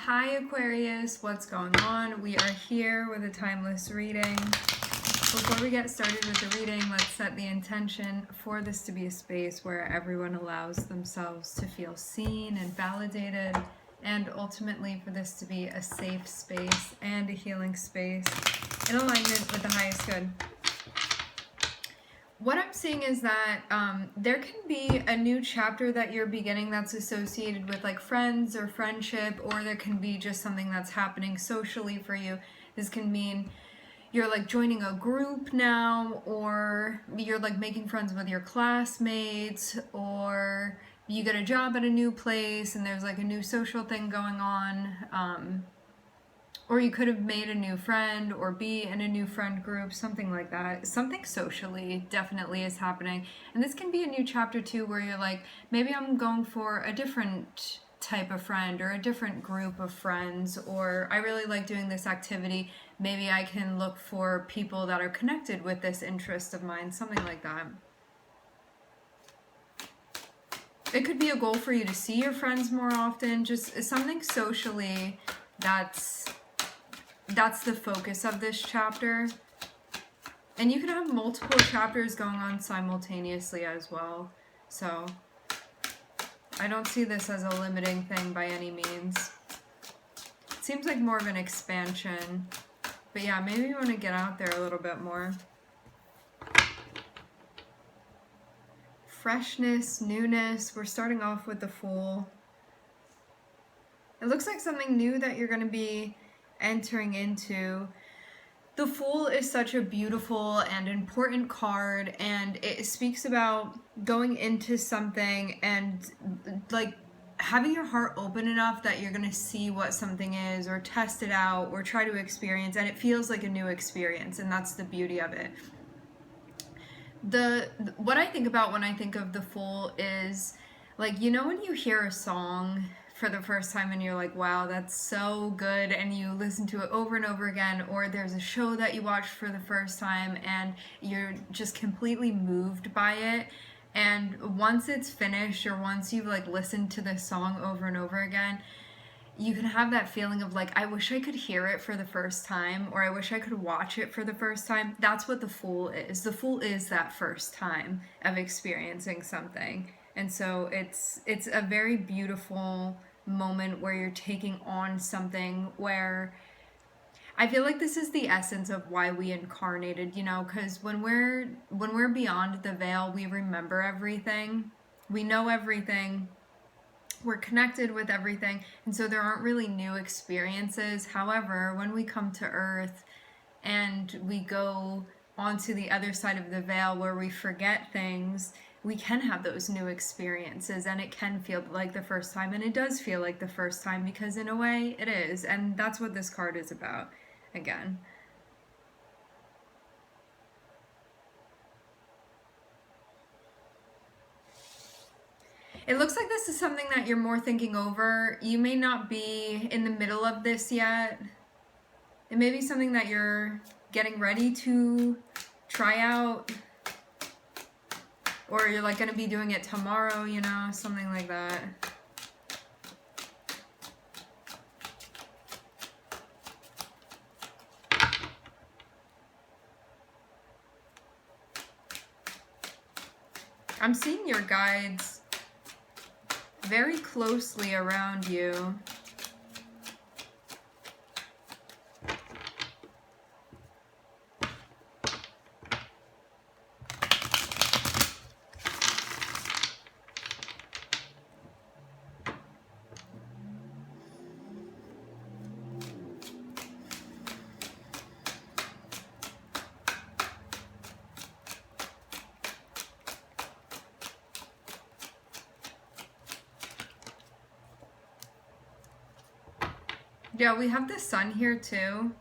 Hi Aquarius, what's going on? We are here with a timeless reading. Before we get started with the reading, let's set the intention for this to be a space where everyone allows themselves to feel seen and validated, and ultimately for this to be a safe space and a healing space in alignment with the highest good. What I'm seeing is that there can be a new chapter that you're beginning that's associated with like friends or friendship, or there can be just something that's happening socially for you. This can mean you're like joining a group now, or you're like making friends with your classmates, or you get a job at a new place and there's like a new social thing going on. Or you could have made a new friend or be in a new friend group, something like that. Something socially definitely is happening. And this can be a new chapter too, where you're like, maybe I'm going for a different type of friend or a different group of friends, or I really like doing this activity. Maybe I can look for people that are connected with this interest of mine, something like that. It could be a goal for you to see your friends more often, just something socially that's the focus of this chapter. And you can have multiple chapters going on simultaneously as well. So I don't see this as a limiting thing by any means. It seems like more of an expansion. But yeah, maybe you want to get out there a little bit more. Freshness, newness. We're starting off with the Fool. It looks like something new that you're going to be entering into. The Fool is such a beautiful and important card, and it speaks about going into something and like having your heart open enough that you're going to see what something is, or test it out, or try to experience, and it feels like a new experience, and that's the beauty of it. What I think about when I think of the Fool is, like, you know when you hear a song for the first time and you're like, wow, that's so good, and you listen to it over and over again, or there's a show that you watched for the first time and you're just completely moved by it, and once it's finished, or once you've like listened to this song over and over again, you can have that feeling of like, I wish I could hear it for the first time, or I wish I could watch it for the first time. That's what the Fool is. The Fool is that first time of experiencing something. And so it's a very beautiful moment where you're taking on something where I feel like this is the essence of why we incarnated, you know, because when we're beyond the veil, we remember everything. We know everything. We're connected with everything, and so there aren't really new experiences. However, when we come to Earth and we go onto the other side of the veil where we forget things, we can have those new experiences, and it can feel like the first time, and it does feel like the first time, because in a way it is, and that's what this card is about, again. It looks like this is something that you're more thinking over. You may not be in the middle of this yet. It may be something that you're getting ready to try out, or you're like going to be doing it tomorrow, you know, something like that. I'm seeing your guides very closely around you. Yeah, we have the Sun here too.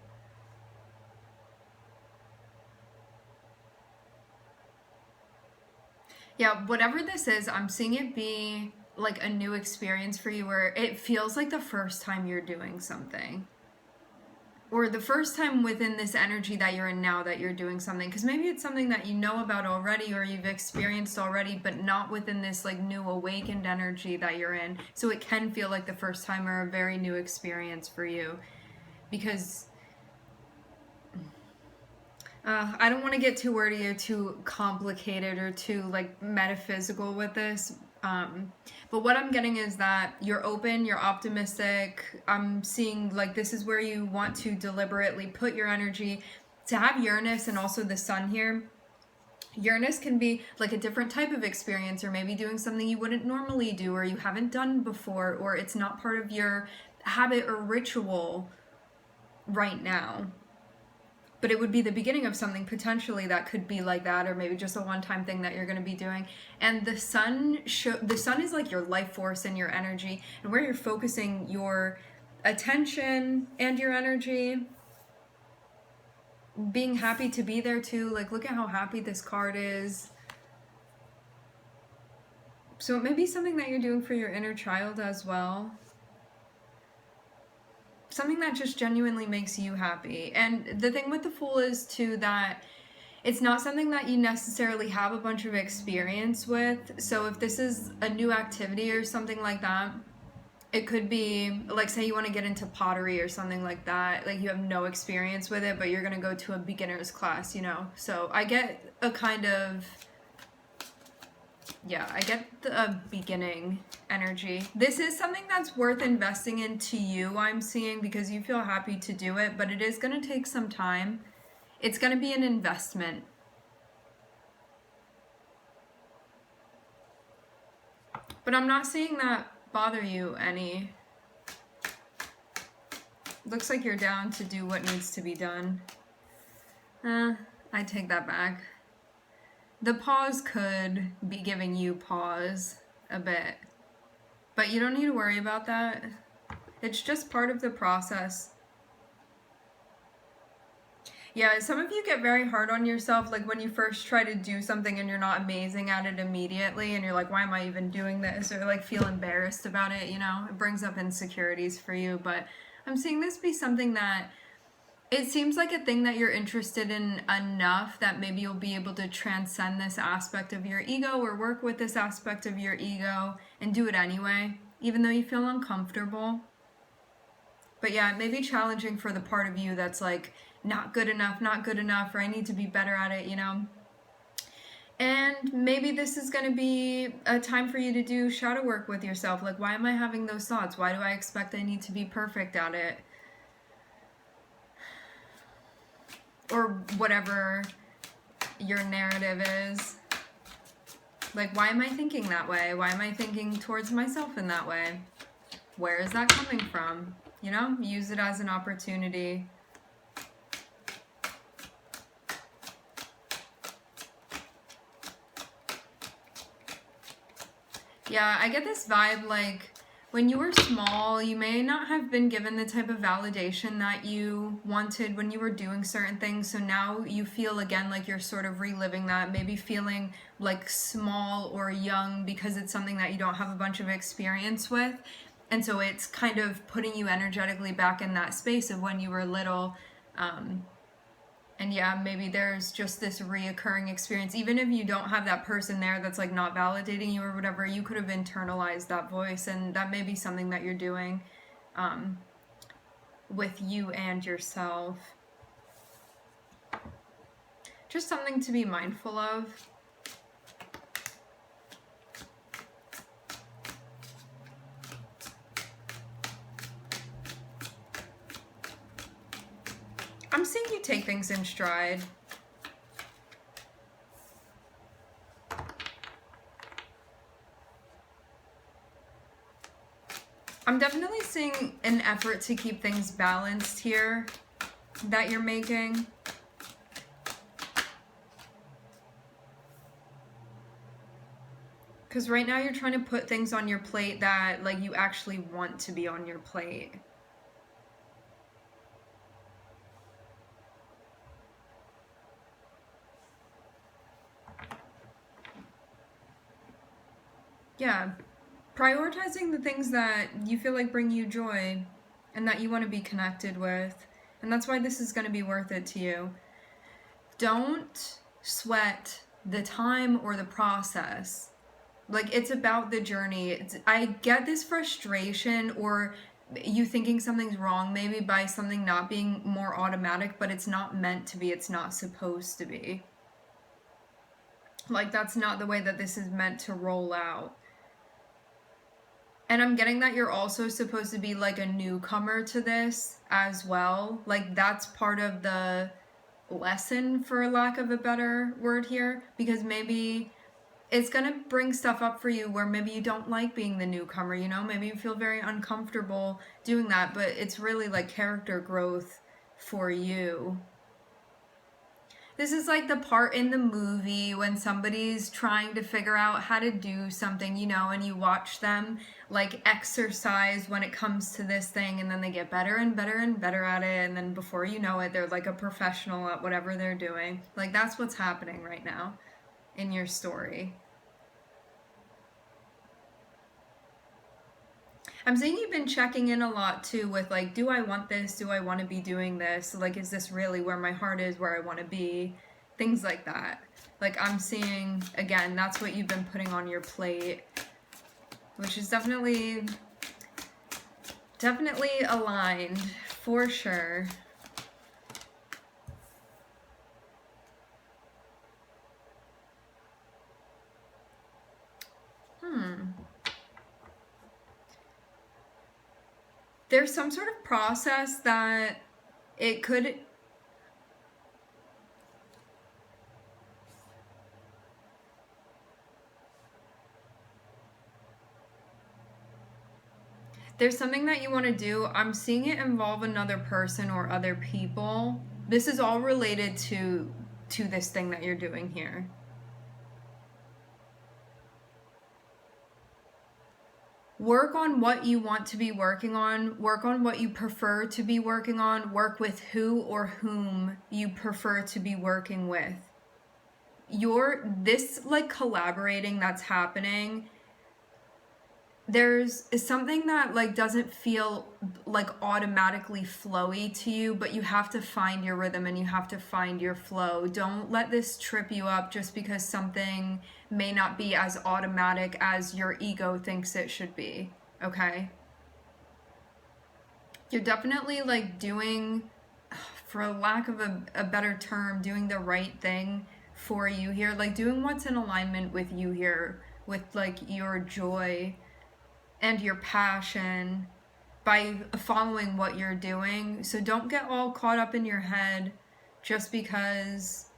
Yeah, whatever this is, I'm seeing it be like a new experience for you, where it feels like the first time you're doing something. or the first time within this energy that you're in now that you're doing something, because maybe it's something that you know about already or you've experienced already, but not within this like new awakened energy that you're in. So it can feel like the first time or a very new experience for you, because I don't want to get too wordy or too complicated or too like metaphysical with this. But what I'm getting is that you're open, you're optimistic. I'm seeing like this is where you want to deliberately put your energy. To have Uranus and also the sun here, Uranus can be like a different type of experience, or maybe doing something you wouldn't normally do or you haven't done before, or it's not part of your habit or ritual right now. But it would be the beginning of something potentially that could be like that, or maybe just a one-time thing that you're going to be doing. And the sun is like your life force and your energy, and where you're focusing your attention and your energy. Being happy to be there too. Like, look at how happy this card is. So it may be something that you're doing for your inner child as well. Something that just genuinely makes you happy. And the thing with the Fool is too that it's not something that you necessarily have a bunch of experience with. So if this is a new activity or something like that, it could be like, say you want to get into pottery or something like that, like you have no experience with it, but you're going to go to a beginner's class, you know. So I get a kind of, yeah, I get the beginning energy. This is something that's worth investing into you, I'm seeing, because you feel happy to do it, but it is going to take some time. It's going to be an investment. But I'm not seeing that bother you any. Looks like you're down to do what needs to be done. I take that back. The pause could be giving you pause a bit, but you don't need to worry about that. It's just part of the process. Yeah, some of you get very hard on yourself, like when you first try to do something and you're not amazing at it immediately, and you're like, why am I even doing this? Or like feel embarrassed about it, you know? It brings up insecurities for you, but I'm seeing this be something that it seems like a thing that you're interested in enough that maybe you'll be able to transcend this aspect of your ego or work with this aspect of your ego and do it anyway, even though you feel uncomfortable. But yeah, it may be challenging for the part of you that's like, not good enough, or I need to be better at it, you know? And maybe this is going to be a time for you to do shadow work with yourself. Like, why am I having those thoughts? Why do I expect I need to be perfect at it? Or whatever your narrative is. Like, why am I thinking that way? Why am I thinking towards myself in that way? Where is that coming from? You know, use it as an opportunity. Yeah, I get this vibe like when you were small, you may not have been given the type of validation that you wanted when you were doing certain things. So now you feel again like you're sort of reliving that, maybe feeling like small or young because it's something that you don't have a bunch of experience with. And so it's kind of putting you energetically back in that space of when you were little. And yeah, maybe there's just this reoccurring experience. Even if you don't have that person there that's like not validating you or whatever, you could have internalized that voice, and that may be something that you're doing with you and yourself. Just something to be mindful of. I'm seeing you take things in stride. I'm definitely seeing an effort to keep things balanced here that you're making. Because right now you're trying to put things on your plate that like you actually want to be on your plate. Yeah, prioritizing the things that you feel like bring you joy and that you want to be connected with. And that's why this is going to be worth it to you. Don't sweat the time or the process. Like, it's about the journey. I get this frustration or you thinking something's wrong maybe by something not being more automatic, but it's not meant to be. It's not supposed to be. Like, that's not the way that this is meant to roll out. And I'm getting that you're also supposed to be like a newcomer to this as well. Like, that's part of the lesson, for lack of a better word here, because maybe it's going to bring stuff up for you where maybe you don't like being the newcomer, you know? Maybe you feel very uncomfortable doing that, but it's really like character growth for you. This is like the part in the movie when somebody's trying to figure out how to do something, you know, and you watch them like exercise when it comes to this thing, and then they get better and better and better at it, and then before you know it, they're like a professional at whatever they're doing. Like, that's what's happening right now in your story. I'm saying you've been checking in a lot too with like, do I want this? Do I want to be doing this? Like, is this really where my heart is, where I want to be? Things like that. Like, I'm seeing, again, that's what you've been putting on your plate, which is definitely aligned for sure. There's some sort of process that it could... There's something that you want to do. I'm seeing it involve another person or other people. This is all related to this thing that you're doing here. Work on what you want to be working on. Work on what you prefer to be working on. Work with who or whom you prefer to be working with. This like collaborating that's happening, there's something that like doesn't feel like automatically flowy to you, but you have to find your rhythm and you have to find your flow. Don't let this trip you up just because something may not be as automatic as your ego thinks it should be, okay? You're definitely like doing, for lack of a better term, doing the right thing for you here, like doing what's in alignment with you here, with like your joy and your passion by following what you're doing. So don't get all caught up in your head just because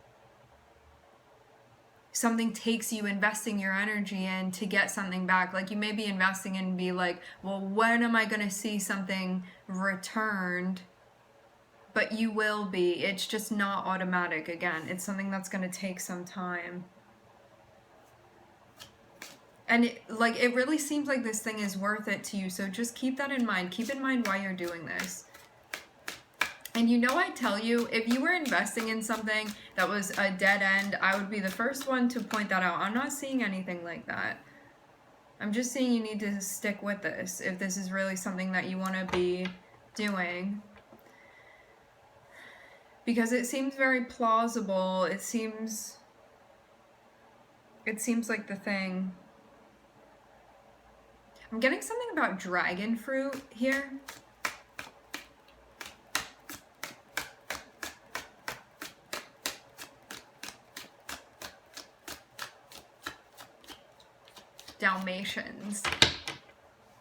something takes you investing your energy in to get something back. Like, you may be investing and be like, well, when am I going to see something returned? But you will be. It's just not automatic. Again, it's something that's going to take some time. And it really seems like this thing is worth it to you. So just keep that in mind. Keep in mind why you're doing this. And you know, I tell you, if you were investing in something that was a dead end, I would be the first one to point that out. I'm not seeing anything like that. I'm just saying you need to stick with this if this is really something that you want to be doing. Because it seems very plausible. It seems like the thing. I'm getting something about dragon fruit here. Dalmatians.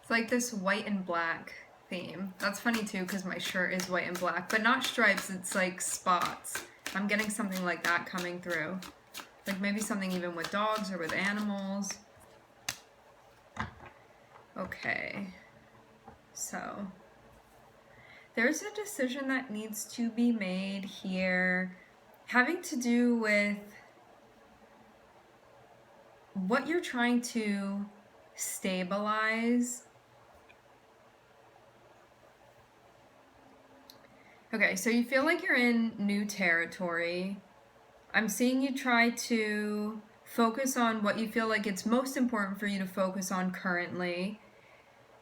It's like this white and black theme. That's funny too, because my shirt is white and black, but not stripes, it's like spots. I'm getting something like that coming through. Like maybe something even with dogs or with animals. Okay, so there's a decision that needs to be made here, having to do with what you're trying to stabilize. Okay, so you feel like you're in new territory. I'm seeing you try to focus on what you feel like it's most important for you to focus on currently.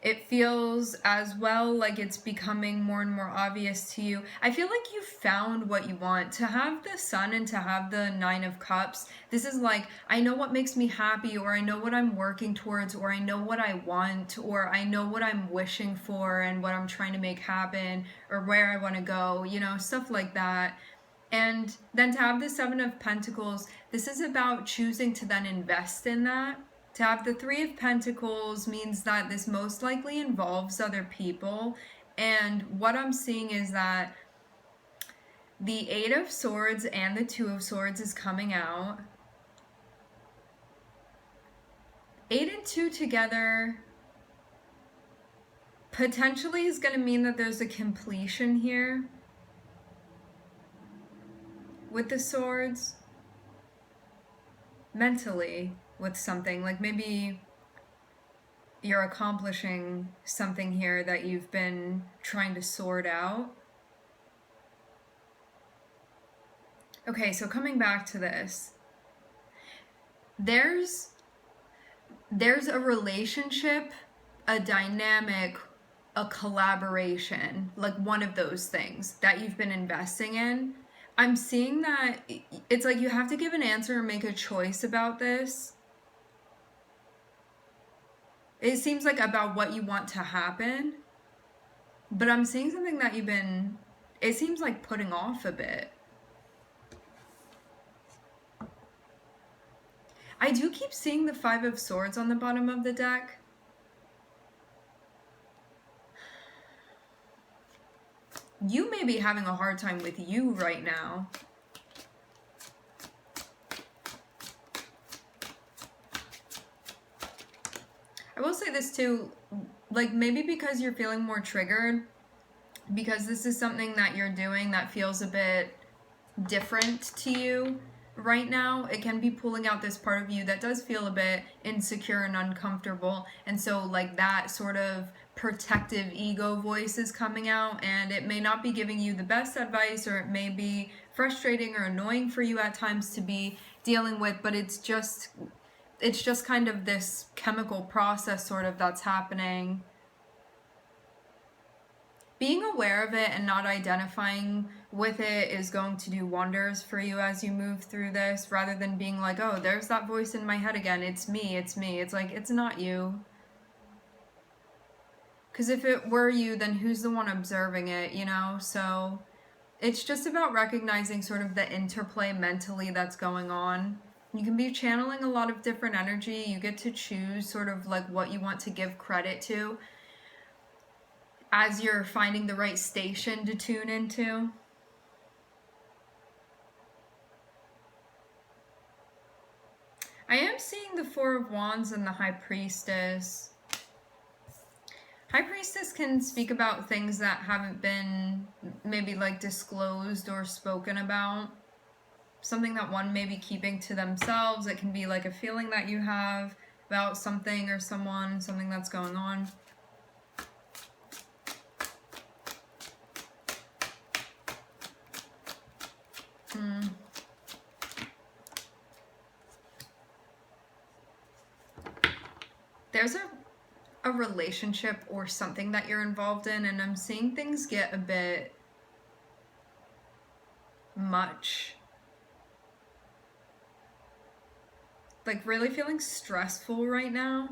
It feels as well like it's becoming more and more obvious to you. I feel like you found what you want. To have the Sun and to have the Nine of Cups, this is like, I know what makes me happy, or I know what I'm working towards, or I know what I want, or I know what I'm wishing for and what I'm trying to make happen, or where I want to go, you know, stuff like that. And then to have the Seven of Pentacles, this is about choosing to then invest in that. To have the Three of Pentacles means that this most likely involves other people. And what I'm seeing is that the Eight of Swords and the Two of Swords is coming out. 8 and 2 together potentially is going to mean that there's a completion here with the swords. Mentally, with something, like maybe you're accomplishing something here that you've been trying to sort out. Okay, so coming back to this, there's a relationship, a dynamic, a collaboration, like one of those things that you've been investing in. I'm seeing that it's like you have to give an answer and make a choice about this. It seems like about what you want to happen, but I'm seeing something that you've been, it seems like putting off a bit. I do keep seeing the Five of Swords on the bottom of the deck. You may be having a hard time with you right now. I will say this too, like maybe because you're feeling more triggered, because this is something that you're doing that feels a bit different to you right now, it can be pulling out this part of you that does feel a bit insecure and uncomfortable. And so like that sort of protective ego voice is coming out, and it may not be giving you the best advice, or it may be frustrating or annoying for you at times to be dealing with, but it's just kind of this chemical process sort of that's happening. Being aware of it and not identifying with it is going to do wonders for you as you move through this, rather than being like, oh, there's that voice in my head again, it's me, it's me. It's like, it's not you. Because if it were you, then who's the one observing it, you know? So it's just about recognizing sort of the interplay mentally that's going on. You can be channeling a lot of different energy. You get to choose sort of like what you want to give credit to as you're finding the right station to tune into. I am seeing the Four of Wands and the High Priestess. High Priestess can speak about things that haven't been maybe like disclosed or spoken about. Something that one may be keeping to themselves. It can be like a feeling that you have about something or someone, something that's going on. There's a relationship or something that you're involved in, and I'm seeing things get a bit much. Like really feeling stressful right now.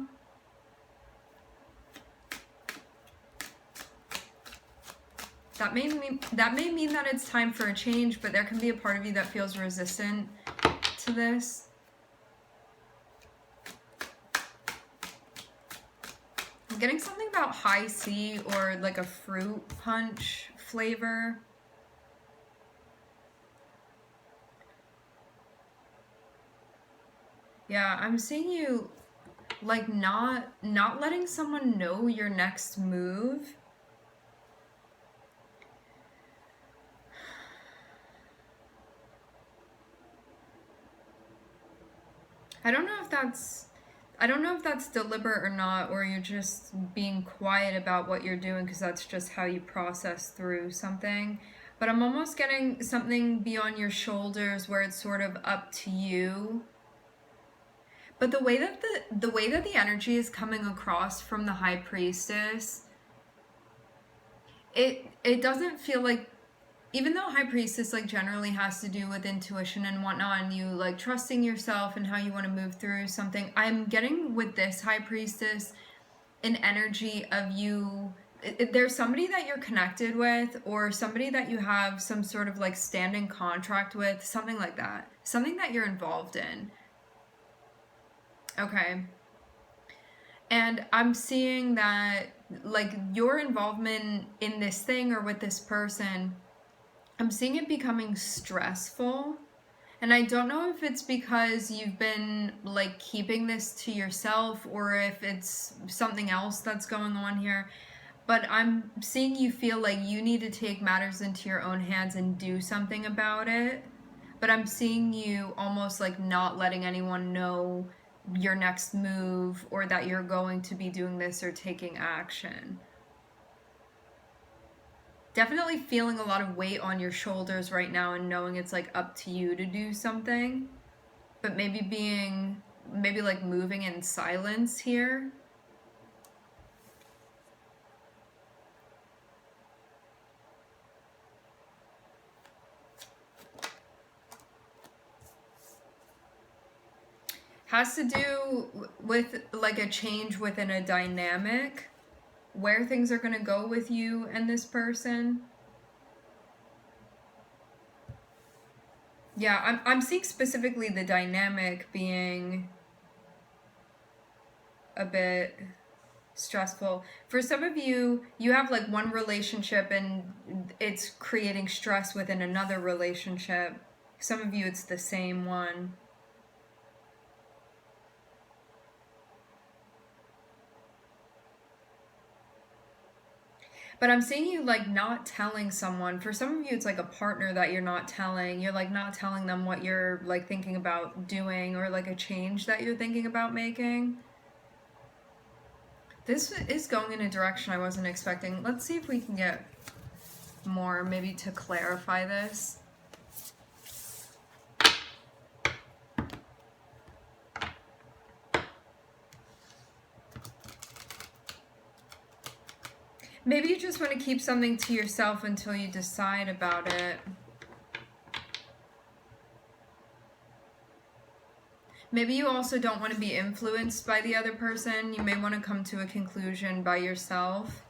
That may mean that it's time for a change, but there can be a part of you that feels resistant to this. I'm getting something about high C or like a fruit punch flavor. Yeah, I'm seeing you like not letting someone know your next move. I don't know if that's deliberate or not, or you're just being quiet about what you're doing because that's just how you process through something. But I'm almost getting something beyond your shoulders where it's sort of up to you. But the way that the energy is coming across from the High Priestess, it doesn't feel like, even though High Priestess like generally has to do with intuition and whatnot, and you like trusting yourself and how you want to move through something, I'm getting with this High Priestess an energy of you. There's somebody that you're connected with, or somebody that you have some sort of like standing contract with, something like that, something that you're involved in. Okay. And I'm seeing that like your involvement in this thing or with this person, I'm seeing it becoming stressful. And I don't know if it's because you've been like keeping this to yourself or if it's something else that's going on here. But I'm seeing you feel like you need to take matters into your own hands and do something about it. But I'm seeing you almost like not letting anyone know your next move or that you're going to be doing this or taking action. Definitely feeling a lot of weight on your shoulders right now and knowing it's like up to you to do something, but maybe like moving in silence here. Has to do with like a change within a dynamic, where things are going to go with you and this person. Yeah, I'm seeing specifically the dynamic being a bit stressful. For some of you, you have like one relationship and it's creating stress within another relationship. Some of you, it's the same one. But I'm seeing you like not telling someone. For some of you, it's like a partner that you're not telling. You're like not telling them what you're like thinking about doing or like a change that you're thinking about making. This is going in a direction I wasn't expecting. Let's see if we can get more, maybe to clarify this. Maybe you just want to keep something to yourself until you decide about it. Maybe you also don't want to be influenced by the other person. You may want to come to a conclusion by yourself.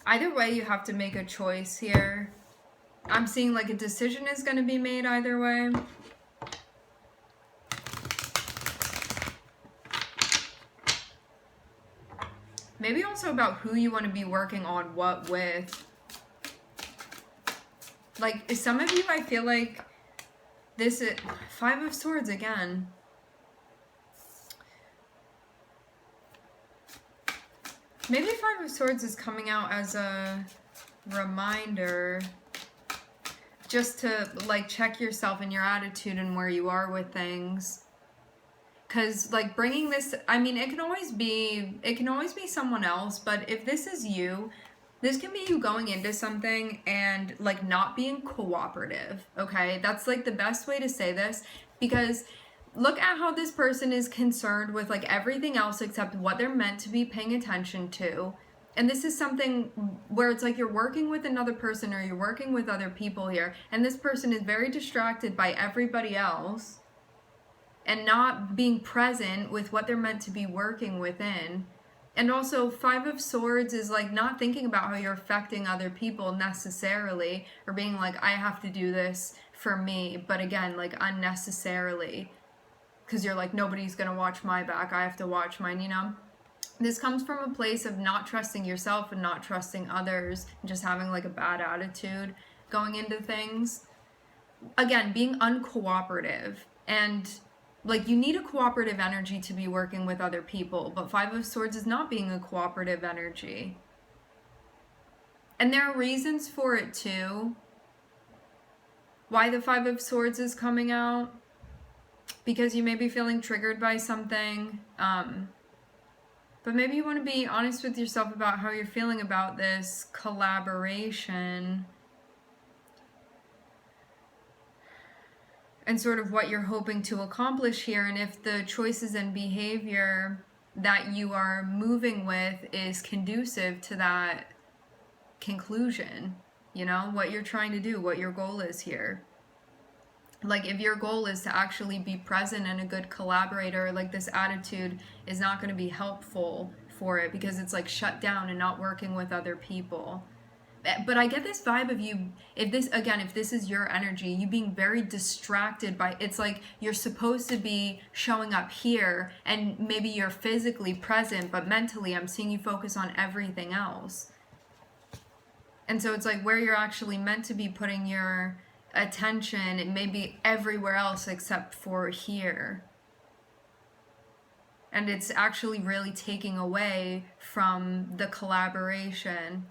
Either way, you have to make a choice here. I'm seeing like a decision is going to be made either way. Maybe also about who you want to be working on what with. Like, some of you, I feel like this is Five of Swords again. Maybe Five of Swords is coming out as a reminder just to like check yourself and your attitude and where you are with things. Because like bringing this, I mean, it can always be someone else, but if this is you, this can be you going into something and like not being cooperative, okay? That's like the best way to say this, because look at how this person is concerned with like everything else except what they're meant to be paying attention to. And this is something where it's like you're working with another person or you're working with other people here, and this person is very distracted by everybody else and not being present with what they're meant to be working within. And also, Five of Swords is like not thinking about how you're affecting other people necessarily, or being like, I have to do this for me, but again, like unnecessarily, because you're like, nobody's gonna watch my back, I have to watch mine, you know? This comes from a place of not trusting yourself and not trusting others, and just having like a bad attitude going into things. Again, being uncooperative, and like you need a cooperative energy to be working with other people, but Five of Swords is not being a cooperative energy. And there are reasons for it too. Why the Five of Swords is coming out. Because you may be feeling triggered by something. But maybe you want to be honest with yourself about how you're feeling about this collaboration and sort of what you're hoping to accomplish here, and if the choices and behavior that you are moving with is conducive to that conclusion. You know, what you're trying to do, what your goal is here. Like, if your goal is to actually be present and a good collaborator, like, this attitude is not going to be helpful for it, because it's like shut down and not working with other people. But I get this vibe of you, if this is your energy, you being very distracted by, it's like you're supposed to be showing up here and maybe you're physically present, but mentally I'm seeing you focus on everything else. And so it's like where you're actually meant to be putting your attention, it may be everywhere else except for here. And it's actually really taking away from the collaboration.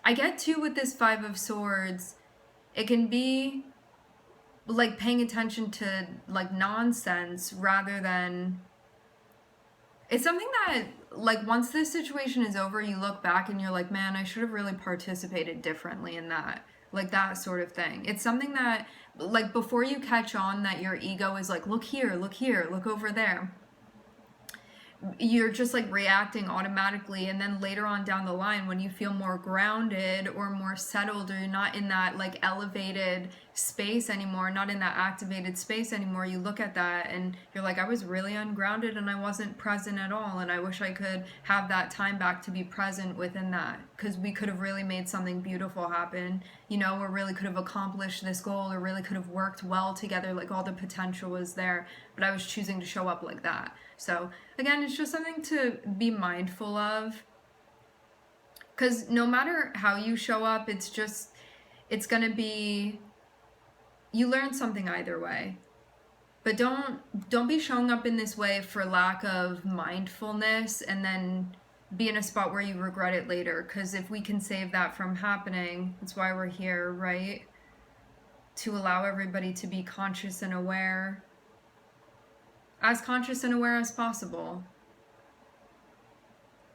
I get too with this Five of Swords, it can be like paying attention to like nonsense rather than, it's something that like once this situation is over, you look back and you're like, man, I should have really participated differently in that. Like that sort of thing. It's something that like before you catch on that your ego is like, look here, look over there. You're just like reacting automatically, and then later on down the line when you feel more grounded or more settled, or you're not in that like elevated space anymore, not in that activated space anymore, you look at that and you're like, I was really ungrounded and I wasn't present at all, and I wish I could have that time back to be present within that, because we could have really made something beautiful happen, you know, or really could have accomplished this goal, or really could have worked well together, like all the potential was there, but I was choosing to show up like that. So again, it's just something to be mindful of, because no matter how you show up, it's gonna be, you learn something either way. But don't be showing up in this way for lack of mindfulness and then be in a spot where you regret it later, because if we can save that from happening, that's why we're here, right? To allow everybody to be conscious and aware. As conscious and aware as possible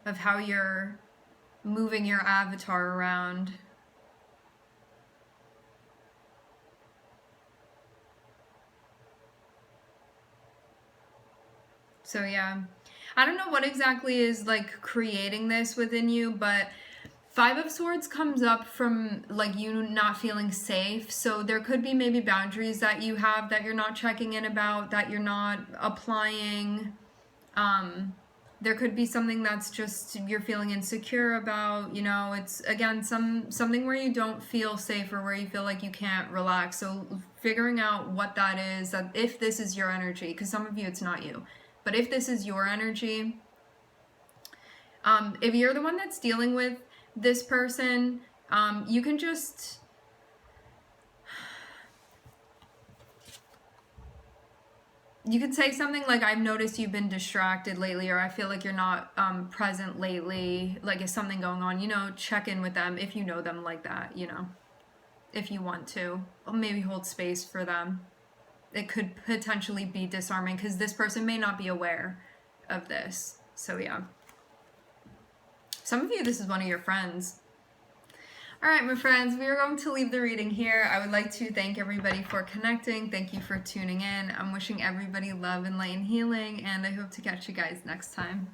of how you're moving your avatar around. So yeah, I don't know what exactly is like creating this within you, but Five of Swords comes up from like you not feeling safe. So there could be maybe boundaries that you have that you're not checking in about, that you're not applying. There could be something that's just you're feeling insecure about, you know, it's again something where you don't feel safe or where you feel like you can't relax. So figuring out what that is, that if this is your energy, because some of you it's not you, but if this is your energy, if you're the one that's dealing with this person, you can just you could say something like, I've noticed you've been distracted lately, or I feel like you're not present lately, like is something going on, you know, check in with them if you know them like that, you know, if you want to, or maybe hold space for them. It could potentially be disarming because this person may not be aware of this. So yeah. Some of you, this is one of your friends. All right, my friends, we are going to leave the reading here. I would like to thank everybody for connecting. Thank you for tuning in. I'm wishing everybody love and light and healing, and I hope to catch you guys next time.